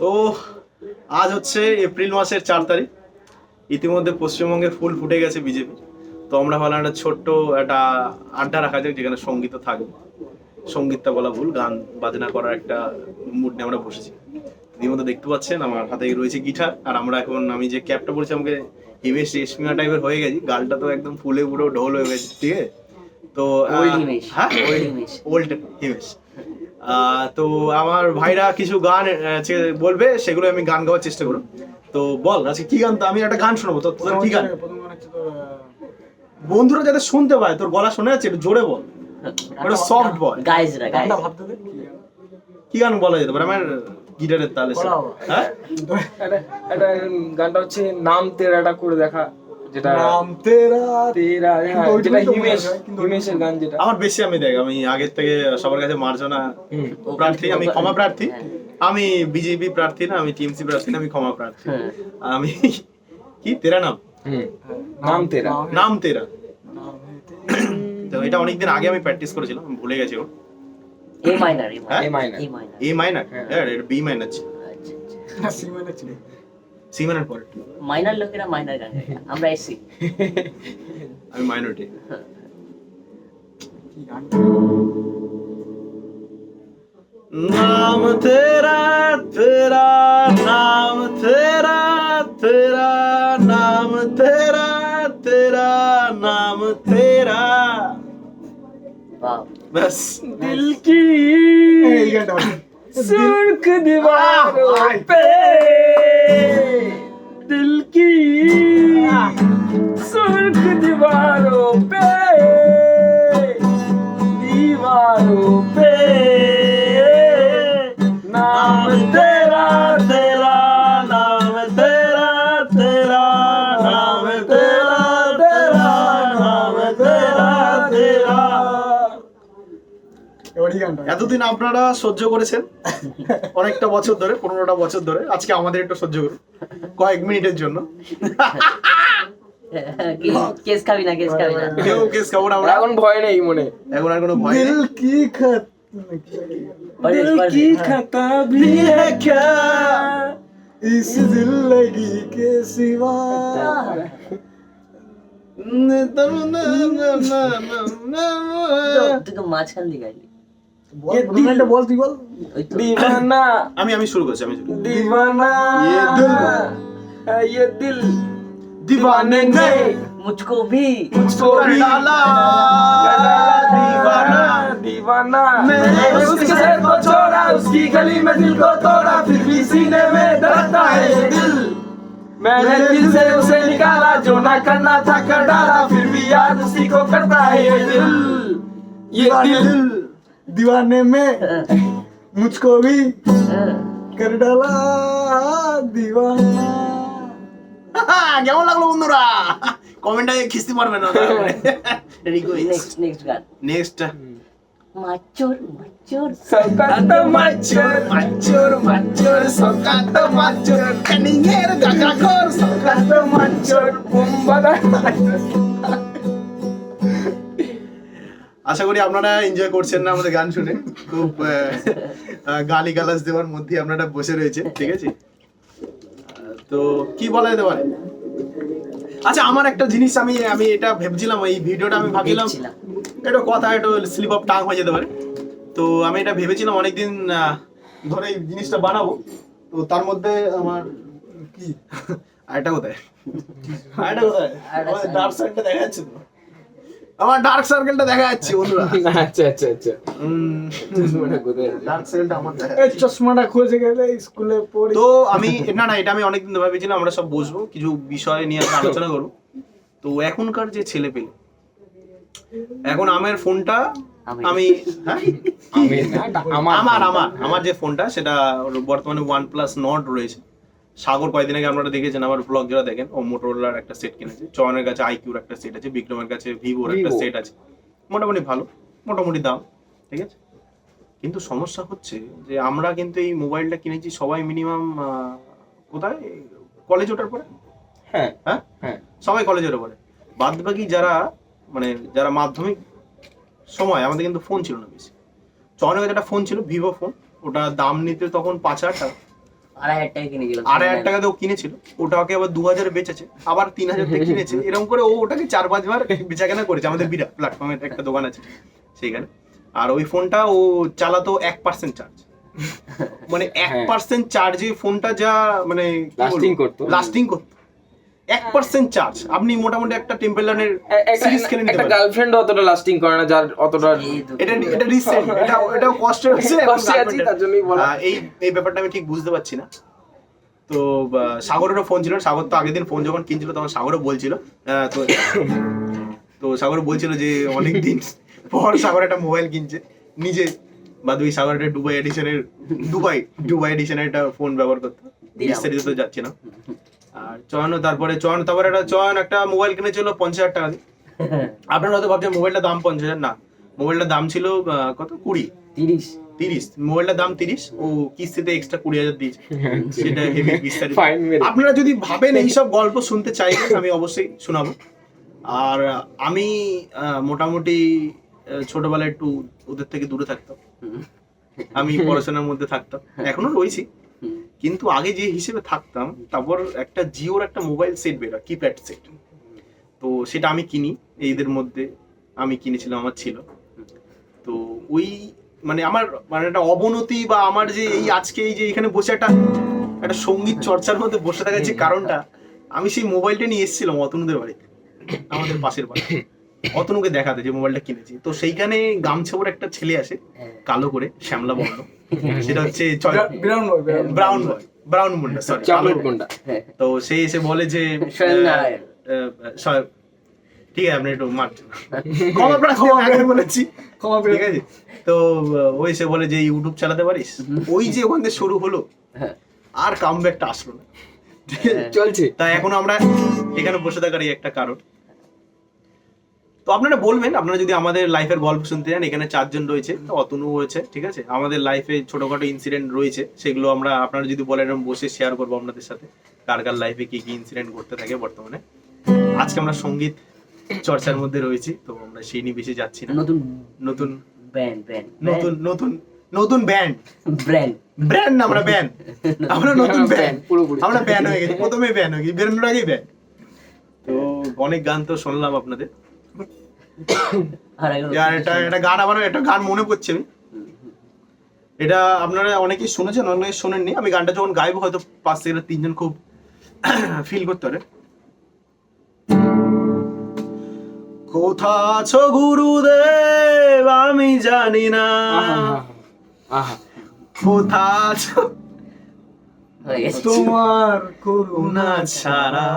তো আজ হচ্ছে এপ্রিল মাসের 4 তারিখ। ইতিমধ্যে পশ্চিমবঙ্গে ফুল ফুটে গেছে বিজেপি। তো আমরা ভাবলাম একটা ছোট্ট একটা আড্ডা রাখা যাক, যেখানে সঙ্গীতও থাকবে। সঙ্গীতটা বলা ভুল, গান বাজনা করার একটা মুড নিয়ে আমরা বসেছি। ইতিমধ্যে দেখতে পাচ্ছেন আমার হাতে রয়েছে গিটার, আর আমরা এখন আমি যে ক্যাপটা পরেছি আমাকে হিমেশ রেশমিয়া টাইপের হয়ে গেছি, গালটা তো একদম ফুলে পুরো ঢোল হয়ে গেছে, ঠিক আছে? তো হ্যাঁ, ওল্ড হিমেশ। তো আমার ভাইরা কিছু গান বলবে, সেগুলো আমি গান গাওয়ার চেষ্টা করব। তো বল আজকে কি গান? তো আমি একটা গান শোনাবো। তো তোর কি গান? বন্ধুরা যাতে শুনতে পায়, তোর গলা শোনা যাচ্ছে, একটু জোরে বল, একটু সফট বল। কি গান বলা যেতে পারে আমার গিটারের তালে? হ্যাঁ, একটা গানটা হচ্ছে নাম তেরাটা করে দেখা, যেটা নাম তেরা তেরা, যেটা হিমেশের গান, যেটা আমার বেশি আমি আগের থেকে সবার কাছে মার্জনা প্রার্থী, আমি ক্ষমা প্রার্থী। আমি বিজেপি প্রার্থী না, আমি টিএমসি প্রার্থী না, আমি ক্ষমা প্রার্থী। আমি কি তেরা নাম, নাম তেরা, নাম তেরা। তো এটা অনেকদিন আগে আমি প্র্যাকটিস করেছিলাম, আমি ভুলে গেছি। এ মাইনার, এ মাইনার, হ্যাঁ এটা বি মাইনার ছিল, সি মাইনার ছিল, সি মাইনার পরে মাইনার লোকেরা মাইনার গান গায়, আমরা এসি, আমি মাইনরিটি। नाम तेरा तेरा नाम तेरा तेरा नाम तेरा तेरा नाम तेरा, बस दिल की सुर्ख दीवारों पे, दिल की सुर्ख दीवारों पे, दीवारों पे नाम तेरा तेरा, नाम तेरा तेरा नाम तेरा तेरा नाम तेरा तेरा। এতদিন আপনারা সহ্য করেছেন অনেকটা বছর ধরে, 15টা বছর ধরে। আজকে আমাদের একটু সহ্য করুন কয়েক মিনিটের জন্য। কেস খাবি না, কেস খাবি না, কেউ কেস খাবো না আমরা, এখন ভয় নেই মনে, এখন আর কোনো ভয় নেই। दिल की खता भी है क्या इस जिंदगी के सिवा, তুই তো মাঝখান দিয়ে গাইলি। বল তুই বল। दीवाना, আমি শুরু করছি, दीवाना ये दिल दीवाने ने मुझको भी डाला दीवाना दीवाना, मैंने उसके शहर को छोड़ा, उसकी गली में दिल को तोड़ा, फिर भी सीने में दर्द है ये दिल, मैंने दिल से उसे निकाला, जो ना करना था कर डाला, फिर भी याद उसी को करता है ये दिल, ये दिल दीवाने में मुझको भी कर डाला दीवाना। কেমন লাগলো বন্ধুরা? কমেন্টে খিস্তি মারবে না। নেক্সট গান, নেক্সট মাচুর মাচুর সকাত মাচুর মাচুর মাচুর সকাত মাচুর কানিংয়ের গাগাখোর সকাত মাচুর বোম্বাদা। আশা করি আপনারা এনজয় করছেন না আমাদের গান শুনে। খুব গালি গালাজ দেওয়ার মধ্যে আপনারা বসে রয়েছে, ঠিক আছে? তো কি বলা যেতে পারে? আচ্ছা, আমার একটা জিনিস আমি এটা ভেবেছিলাম, এই ভিডিওটা আমি ভাবছিলাম এটা কথা একটু স্লিপ অফ টাং হয়ে যেতে পারে। তো আমি এটা ভেবেছিলাম অনেকদিন ধরে এই জিনিসটা বানাবো। তো তার মধ্যে আমার কি আরেকটা কোথায় ডার্ক সার্কেলটা দেখা যাচ্ছে তো, আমার ডার্ক সার্কেলটা দেখা যাচ্ছে বন্ধুরা। আচ্ছা আচ্ছা আচ্ছা, চশমাটা কোথায়? ডার্ক সার্কেলটা আমার দেখা এই চশমাটা খুঁজে গেলে স্কুলে পড়ি। তো আমি না এটা আমি অনেকদিন ধরে ভেবেছিলাম আমরা সব বসবো, কিছু বিষয় নিয়ে আলোচনা করবো। তো এখনকার যে ছেলে পেলে, এখন আমার ফোনটা আমি আমার যে ফোনটা, সেটা বর্তমানে OnePlus Nord রয়েছে। সাগর কয়েকদিন আগে আপনারা দেখেছেন, আমার ব্লগ যারা দেখেন, ও মোটরোলার একটা সেট কিনেছে, চয়নের কাছে IQ-র একটা সেট আছে, বিক্রমের কাছে ভিভোর একটা সেট আছে, মোটামুটি ভালো, মোটামুটি দাম, ঠিক আছে? কিন্তু সমস্যা হচ্ছে যে আমরা কিন্তু এই মোবাইলটা কিনেছি সবাই মিনিমাম কোথায়, কলেজ ওঠার পরে। হ্যাঁ হ্যাঁ হ্যাঁ, সবাই কলেজ ওঠার পরে। বাদ বাকি যারা মাধ্যমিক সময়, আমাদের কিন্তু ফোন ছিল না বেশি। চয়নের কাছে একটা ফোন ছিল, ভিভো ফোন, ওটা দাম নিতে তখন 5,000 টাকা, 2,500 টাকা কিনে দিলাম 2,500 টাকা দিয়ে ও কিনেছিল, ওটাকে আবার 2,000 বেচেছে, আবার 3,000 দিয়ে কিনেছে, এরকম করে ও ওটাকে 4-5 বার বেচাকেনা করেছে। আমাদের বিরাট প্ল্যাটফর্মের একটা দোকান আছে সেইখানে। আর ওই ফোনটা ও চালাতো 1% চার্জ, মানে 1% চার্জে ফোনটা যা মানে Lasting করতো। লাস্টিং করতো 1% চার্জ। আপনি মোটামুটি একটা টেম্পেলারের সিরিজ কিনে নিতে একটা পারেন। গার্লফ্রেন্ড অতটা লাস্টিং করে না, যার অতটা এটা রিসেন্ট, এটাও কষ্ট হচ্ছে কষ্টে আছি, তার জন্যই বলা। এই ব্যাপারটা আমি ঠিক বুঝতে পারছি না। তো সাগরেরও ফোন ছিল, সাগর তো আগের দিন ফোন যখন কিনছিল তখন সাগরও বলছিল, তো সাগর বলছিল যে অনেকদিন পর সাগর একটা মোবাইল কিনছে নিজে, বা দুই সাগর একটা দুবাই এডিশনের একটা ফোন ব্যবহার করতো, বিস্তারিত তো যাচ্ছে না। আর চয়ন একটা মোবাইল কিনেছিল 50,000 টাকা দিয়ে। আপনারা হয়তো ভাবছেন মোবাইলটার দাম 50,000, না, মোবাইলটার দাম ছিল কত 30। মোবাইলটার দাম 30, ও কিস্তিতে এক্সট্রা 20,000 দিয়েছে, সেটা হেভি বিস্তারিত। Fine মেরে। আপনারা যদি ভাবেন এইসব গল্প শুনতে চাইবেন আমি অবশ্যই শোনাবো। আর আমি মোটামুটি ছোটবেলায় একটু ওদের থেকে দূরে থাকতাম, আমি পড়াশোনার মধ্যে থাকতাম, এখনো রয়েছি, কিন্তু আগে যে হিসেবে থাকতাম, তারপর একটা জিওর একটা মোবাইল সেট বের হয়, কিপ্যাড সেট, তো সেটা আমি কিনি, এইদের মধ্যে আমি কিনেছিলাম, আমার ছিল। তো ওই মানে আমার মানে একটা অবনতি, বা আমার যে এই আজকে এই যে এখানে বসে একটা সঙ্গীত চর্চার মধ্যে বসে থাকার যে কারণটা, আমি সেই মোবাইলটা নিয়ে এসেছিলাম অতনুদের বাড়িতে, আমাদের পাশের বাড়ি, অতনুকে দেখাতে যে মোবাইলটা কিনেছি। তো সেইখানে গামছা পরে একটা ছেলে আসে, কালো করে, শ্যামলা বর্ণ, সেটা হচ্ছে ব্রাউন মুন্ডা, সরি চকলেট কোনটা? তো সে এসে বলে যে সত্যনারায়ণ। ঠিক আছে আপনি একটু ক্ষমা আগে বলেছি, ঠিক আছে। তো ওই এসে বলে যে ইউটিউব চালাতে পারিস, ওই যে ওখান থেকে শুরু হলো, আর কামব্যাকটা আসলো না, চলছে। তাই এখন আমরা এখানে বসে থাকার এই একটা কারণ। তো আপনারা বলবেন, আপনারা যদি আমাদের লাইফের গল্প শুনতে চান, এখানে 4 জন রয়েছে, অতনু রয়েছে, ঠিক আছে, আমাদের লাইফে ছোটখাটো ইনসিডেন্ট রয়েছে, সেগুলো আমরা আপনারা যদি বলেন এরকম বসে শেয়ার করবো আপনাদের সাথে, কার লাইফে কি কি ইনসিডেন্ট ঘটতে থাকে বর্তমানে। আজকে আমরা সঙ্গীত চর্চার মধ্যে রয়েছি, তো আমরা সেই নিয়ে বেশি যাচ্ছি না। নতুন ব্র্যান্ড না, আমরা ব্যান্ড, আমরা নতুন ব্যান্ড, পুরোপুরি। আমরা ব্যান্ড হয়ে গেছি, প্রথমে ব্যান্ড হয়ে গেছি, বেরোনোর আগেই ব্যান্ড। তো অনেক গান তো শুনলাম আপনাদের, আর একটা গান, আমার একটা গান মনে পড়ছে, আমি এটা আপনারা অনেকেই শুনেছেন, অনেকে শোনেননি, আমি গানটা যখন গাইবো হয়তো 5 থেকে 3 জন খুব ফিল করতে পারে। কোথা আছো গুরুদেব আমি জানি না, কোথা আছো তোমার করুণা ছাড়া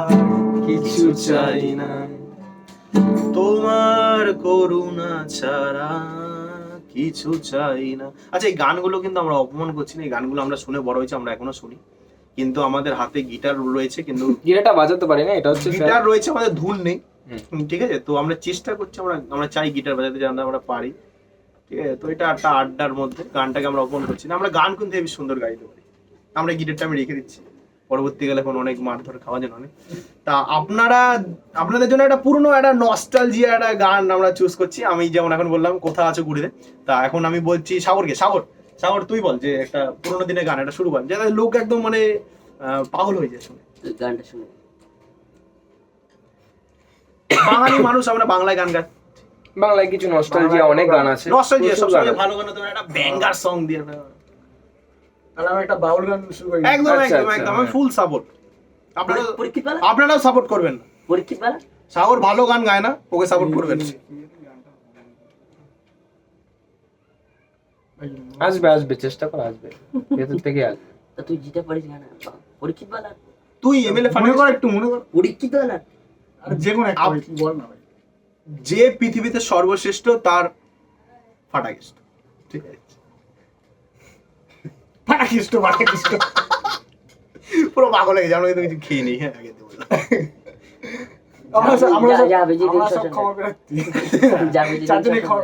কিছু চাই না, তোমার করুণা ছাড়া কিছু চাই না। আচ্ছা, এই গানগুলো কিন্তু আমরা অপমান করছি না, এই গানগুলো আমরা শুনে বড় হয়েছি, আমরা এখনো শুনি, কিন্তু আমাদের হাতে গিটার রয়েছে, কিন্তু গিটারটা বাজাতে পারি না, এটা হচ্ছে গিটার রয়েছে, আমাদের ধুন নেই, ঠিক আছে। তো আমরা চেষ্টা করছি, আমরা চাই গিটার বাজাতে, যেন আমরা পারি, ঠিক আছে। তো এটা একটা আড্ডার মধ্যে গানটাকে আমরা অপমান করছি না, আমরা গান কিন্তু হেবি সুন্দর গাইতে পারি। আমরা গিটারটা আমি রেখে দিচ্ছি, পরবর্তীকালে এখন অনেক মারধর খাওয়া যায় অনেক। তা আপনাদের জন্য একটা পুরনো একটা নস্টালজিয়া একটা গান আমরা চুজ করছি। আমি যেমন এখন বললাম কোথা আছো ঘুরিতে, তা এখন আমি বলছি সাগরকে, সাগর তুই বল যে একটা পুরোনো দিনের গান একটা শুরু কর, যাতে লোক একদম মানে পাগল হয়ে যায় শুনে গানটা শুনে। বাঙালি মানুষ, আমরা বাংলায় গান গাই, বাংলায় কিছু নস্টালজিয়া অনেক গান আছে, নস্টালজিয়া সবসময় ভালো গান, তোমার একটা ব্যাঙ্গার সং দিয়ে তাহলে আমি একটা বাউল গান শুরু করি। একদম আচ্ছা, একদম আচ্ছা, একদম আমি ফুল সাপোর্ট। পরীক্ষিতবালা আপনারাও সাপোর্ট করবেন না, পরীক্ষিতবালা সাগর ভালো গান গায় না, ওকে সাপোর্ট করবেন। আসবে চেষ্টা কর, আসবে ভেতর থেকে আসবে। তা তুই যেটা পারিস গান পরীক্ষিতবালা, তুই এমএলএ মনে কর, একটু মনে কর, পরীক্ষিতবালা আর যে কোনো একটা বল না ভাই। যে পৃথিবীতে সর্বশ্রেষ্ঠ তার ফাটাকেষ্ট, ঠিক আছে, ফাটাকেষ্ট পুরো পাগল হয়ে যাবে, কিছু খেয়ে নেই, হ্যাঁ আগে দিয়ে বললাম। আমরা সব ক্ষমা প্রার্থী। চারজনে ক্ষমা,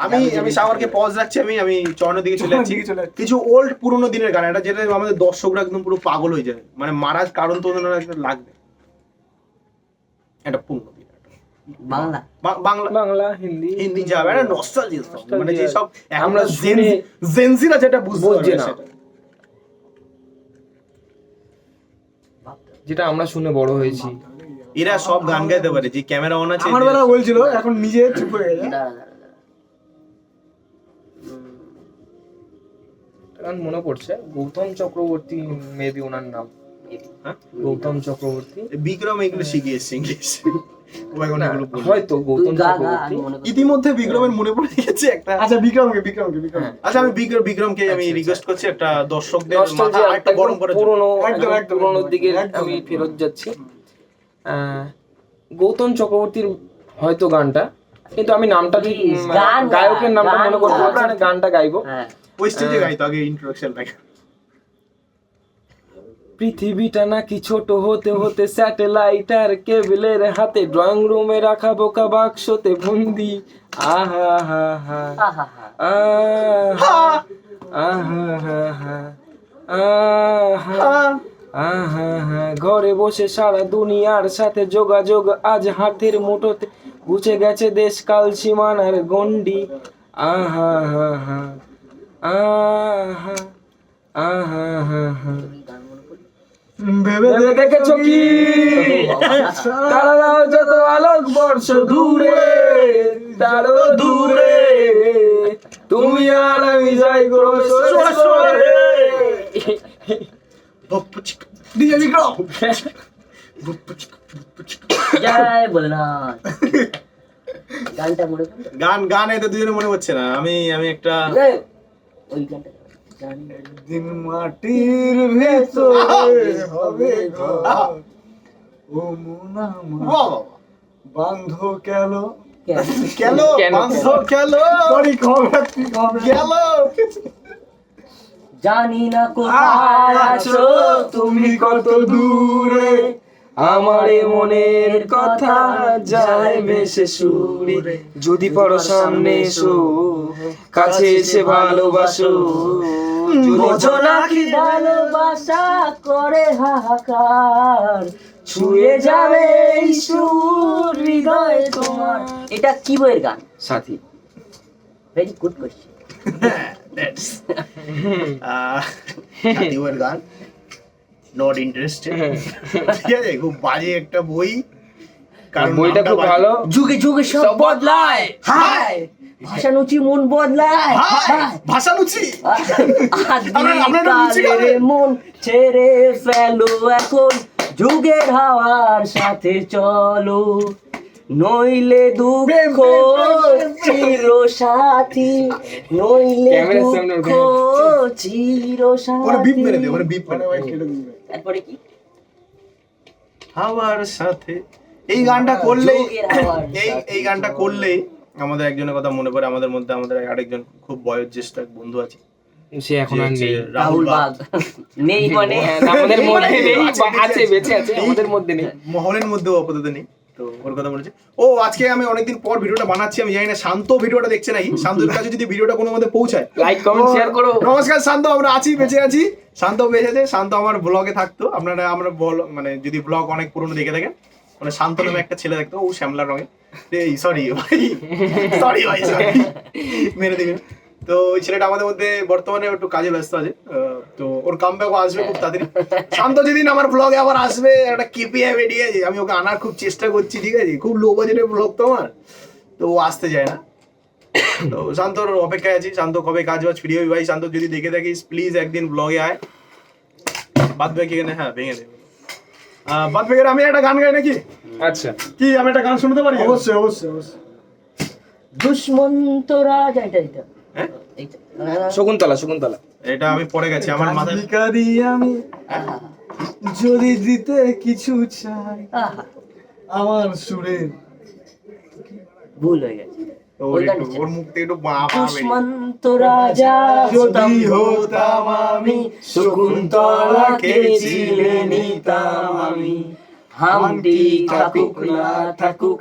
আমি সাগরকে পজ রাখছি, আমি চয়নের দিকে চলে যাচ্ছি। দিকে চলে যাচ্ছি। কিছু ওল্ড পুরোনো দিনের গান, এটা যেটা আমাদের দর্শকরা একদম পুরো পাগল হয়ে যায়, মানে মারার কারণ তো ওদের একটা লাগবে, একটা পুরোনো দিন, বাংলা বাংলা হিন্দি যাবে, একটা নস্টালজিয়া সং, মানে যে সব আমরা আমরা জেনজিরা যেটা বুঝতে বুঝছি পারবে না। সেটা। যেটা আমরা শুনে বড় হয়েছি। এরা সব গান গাইতে পারে, যে ক্যামেরা অন আছে আমার বেলা বলছিল, এখন নিজে চুপ হয়ে গেছে। দাঁড়া দাঁড়া দাঁড়া গান মনে পড়ছে, গৌতম চক্রবর্তী মেবি ওনার নাম। হ্যাঁ? গৌতম চক্রবর্তী বিক্রম এগুলো শিখে এসছে ইংলিশ। ও এখন না, এগুলো বলবে। হয়তো তুই গৌতম গা গা চক্রবর্তী। আমি মনে করছি। ইতিমধ্যে বিক্রমের মনে পড়ে গেছে একটা। আচ্ছা বিক্রমকে হ্যাঁ। আচ্ছা আমি বিক্রমকে আমি আচ্ছা, রিকোয়েস্ট করছি একটা দর্শকদের মাথা নস্টালজিয়া আরেকটু গরম করার জন্য। পুরনো একদম, একদম একদম, পুরনোর দিকে একদম, আমি একদম। ফেরত যাচ্ছি। গৌতম চক্রবর্তীর হয়তো গানটা, কিন্তু আমি নামটা ঠিক গান গা, গায়কের নামটা গান মনে করতে গা। পারছি না, গানটা গাইবো। হ্যাঁ ওই স্টেজে গাইতো আগে ইন্ট্রোডাকশন লাগে। পৃথিবীটা নাকি ছোট হতে হতে স্যাটেলাইট আর কেবলের হাতে, ড্রয়িং রুমে রাখা বোকা বাক্সতে বন্দি। আহা হা হা আহা হা আহা আহা হা হা আহা আহা হা। ঘরে বসে সারা দুনিয়ার সাথে যোগাযোগ আজ হাতের মুঠোতে, বুঝে গেছে দেশ কাল সীমানার গন্ডি। আহা হা হা আহা আহা হা হা। ভেবে ভেবে দেখেছো কি তারাও যত আলোক বর্ষ দূরে, তারও দূরে তুমি আর আমি যাই ক্রমে সরে সরে। ডিজে বিক্রম। জয় ভোলেনাথ। গানটা মনে করো। গান এতে দুজনে মনে হচ্ছে না। আমি একটা এই, ওই গানটা জানি না। দিন মাটির ভেতরে হবে ঘর, ও মন আমার বাহ, বান্ধ কেন কেন? কেন কেন? বান্ধ কেন সরি খবর ঠিক হবে গেল। জানি না কোথায় আছো তুমি কত দূরে, আমার এ মনের কথা যায় ভেসে সুরে। যদি পড়ো সামনে এসো, কাছে এসে ভালোবাসো। বোঝো না কি ভালোবাসা করে হাহাকার, ছুঁয়ে যাবে এই সুর হৃদয়ে তোমার। এটা কি বইয়ের গান? সাথী। Very good question. That's সাথীওয়ার গান নট ইন্টারেস্টেড। ঠিক আছে, খুব বাজে একটা বই। বইটা নামটা খুব বাজে। ভালো। যুগে যুগে সব সব বদলায়। হায় ভাষানুচি মন বদলায়। হায়, ভাষানুচি। আপনারা লুচি আদিকালের খাবেন? মন ছেড়ে ফেলো এখন, যুগের হাওয়ার সাথে চলো, নইলে দুঃখ চির সাথী, নইলে ক্যামেরার সামনে দুঃখ চির ওরা বিপ মেরে সাথী। দে, ওরা বিপ মেরে দে। কেটে দিবে তারপরে কি? হাওয়ার সাথে এই গানটা করলেই যোগের হাওয়ার এই সাথে এই গানটা চলো। করলেই আমাদের একজনের কথা মনে পড়ে। আমাদের মধ্যে আমাদের আরেকজন খুব বয়োজ্যেষ্ঠ এক বন্ধু আছে, সে এখন আর যে নেই। রাহুল বাগ নেই মানে আমাদের মধ্যে নেই, আছে, আছে বেঁচে আছে, আমাদের মধ্যে নেই। মহলের মধ্যেও আপাতত নেই। তো ওর কথা মনে হচ্ছে। ও আজকে আমি অনেকদিন পর ভিডিওটা বানাচ্ছি, আমি জানি না শান্ত ভিডিওটা দেখছে নাকি। শান্তর কাছে যদি ভিডিওটা কোনো মধ্যে পৌঁছায়, লাইক কমেন্ট শেয়ার করো। নমস্কার শান্ত, আমরা আছি, বেঁচে আছি। শান্ত বেঁচে আছে। শান্ত আমার ব্লগে থাকতো। আপনারা আমরা মানে যদি ব্লগ অনেক পুরনো দেখে থাকেন, মানে শান্ত নামে একটা ছেলে থাকতো, ও শ্যামলা রঙে। সরি ভাই, সরি ভাই, সরি মেরে দিবেন। তো ওই ছেলেটা আমাদের মধ্যে বর্তমানে একটু কাজে ব্যস্ত আছে। তো ওর কামব্যাকও আসবে খুব তাড়াতাড়ি। শান্ত যেদিন আমার ব্লগে আবার আসবে, একটা কেপিআই বেরিয়েছে, আমি ওকে আনার খুব চেষ্টা করছি। ঠিক আছে, খুব লো বাজেটের ব্লগ তো আমার, তো ও আসতে যায় না। তো শান্তর অপেক্ষায় আছি। শান্ত কবে কাজ বাজ ফিরে হবি ভাই। শান্ত যদি দেখে থাকিস প্লিজ একদিন ব্লগে আয়। বাদ বাকি এখানে হ্যাঁ ভেঙে দেবে। বাদ বাকি আমি একটা গান গাই নাকি? আচ্ছা, কি আমি একটা গান শুনতে পারি? অবশ্যই অবশ্যই অবশ্যই দুশ্মন তোরা এটা এটা হ্যাঁ? এইটা। শকুন্তলা শকুন্তলা। এটা আমি পড়ে গেছি আমার মাথায়। ভিখারি আমি আহা, যদি দিতে কিছু চাই, আহা, আমার সুরে ভুল হয়ে গেছে। তো ওই ওর গানটা একটু- ছিল। ওর মুখ থেকে একটু বাবা দুশ্মন তোরা যা যদি হতাম আমি, শকুন্তলাকে চিনে নিতাম আমি। হামটি থাকুক না থাকুক